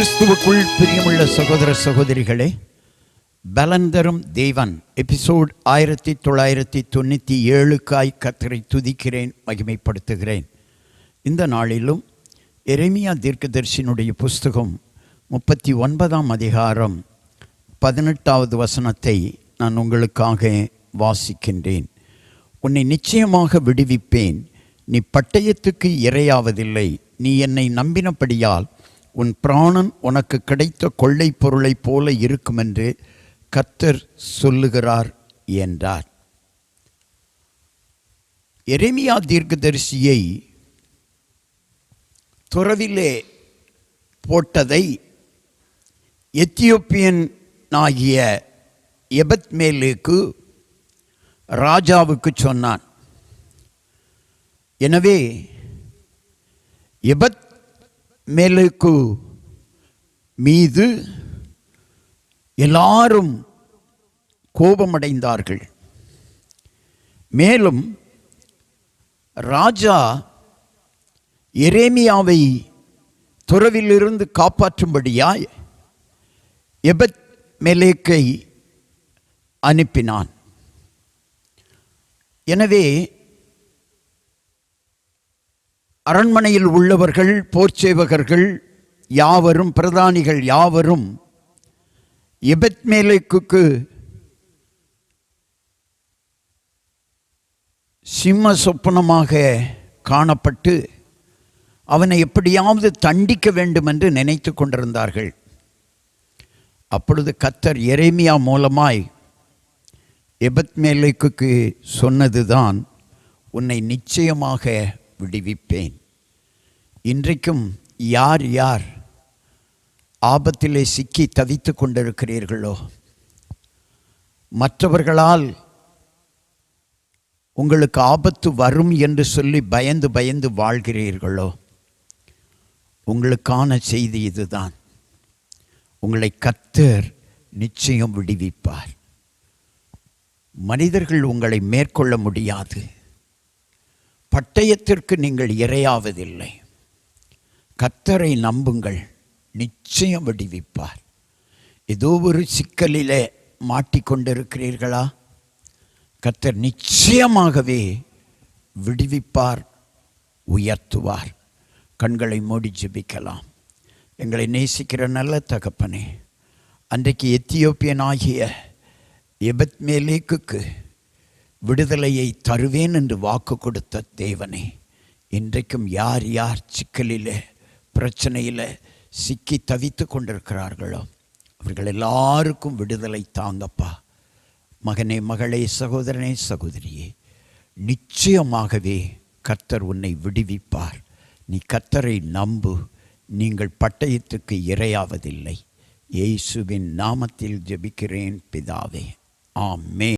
கிறிஸ்துவுக்குள் பிரியமுள்ள சகோதர சகோதரிகளே, பலந்தரும் தேவன் எபிசோட் 1997க்காய் கர்த்தரை துதிக்கிறேன், மகிமைப்படுத்துகிறேன். இந்த நாளிலும் எரேமியா தீர்க்கதரிசியினுடைய புஸ்தகம் 39ஆம் அதிகாரம் 18வது வசனத்தை நான் உங்களுக்காக வாசிக்கின்றேன். உன்னை நிச்சயமாக விடுவிப்பேன், நீ பட்டயத்துக்கு இரையாவதில்லை. நீ என்னை நம்பினபடியால் உன் பிராணன் உனக்கு கிடைத்த கொள்ளை பொருளைப் போல இருக்கும் என்று கர்த்தர் சொல்லுகிறார் என்றார். எரேமியா தீர்க்கதரிசியை துறவிலே போட்டதை எத்தியோப்பியன் ஆகிய எபத்மேலேக்கு ராஜாவுக்கு சொன்னான். எனவே எபத்மேலேக்கு மீது எல்லாரும் கோபமடைந்தார்கள். மேலும் ராஜா எரேமியாவை துறவிலிருந்து காப்பாற்றும்படியாய் எபத்மேலேக்கை அனுப்பினான். எனவே அரண்மனையில் உள்ளவர்கள், போர்ச்சேவகர்கள் யாவரும், பிரதானிகள் யாவரும் எபத்மேலேக்குக்கு சிம்ம சொப்பனமாக காணப்பட்டு அவனை எப்படியாவது தண்டிக்க வேண்டும் என்று நினைத்து கொண்டிருந்தார்கள். அப்பொழுது கர்த்தர் எரேமியா மூலமாய் எபத்மேலேக்குக்கு சொன்னதுதான், உன்னை நிச்சயமாக விடுவிப்பேன். இன்றைக்கும் யார் யார் ஆபத்திலே சிக்கி தவித்து கொண்டிருக்கிறீர்களோ, மற்றவர்களால் உங்களுக்கு ஆபத்து வரும் என்று சொல்லி பயந்து பயந்து வாழ்கிறீர்களோ, உங்களுக்கான செய்தி இதுதான். உங்களை கர்த்தர் நிச்சயம் விடுவிப்பார். மனிதர்கள் உங்களை மேற்கொள்ள முடியாது. பட்டயத்திற்கு நீங்கள் இரையாவதில்லை. கர்த்தரை நம்புங்கள், நிச்சயம் விடுவிப்பார். ஏதோ ஒரு சிக்கலிலே மாட்டிக்கொண்டிருக்கிறீர்களா? கர்த்தர் நிச்சயமாகவே விடுவிப்பார், உயர்த்துவார். கண்களை மூடி ஜெபிக்கலாம். எங்களை நேசிக்கிற நல்ல தகப்பனே, அன்றைக்கு எத்தியோப்பியன் ஆகிய எபத்மேலேக்குக்கு விடுதலையை தருவேன் என்று வாக்கு கொடுத்த தேவனே, இன்றைக்கும் யார் யார் சிக்கலில், பிரச்சனையில் சிக்கி தவித்து கொண்டிருக்கிறார்களோ அவர்கள் எல்லாருக்கும் விடுதலை தாங்கப்பா. மகனே, மகளே, சகோதரனே, சகோதரியே, நிச்சயமாகவே கர்த்தர் உன்னை விடுவிப்பார். நீ கர்த்தரை நம்பு. நீங்கள் பட்டயத்துக்கு இரையாவதில்லை. இயேசுவின் நாமத்தில் ஜெபிக்கிறேன் பிதாவே, ஆமென்.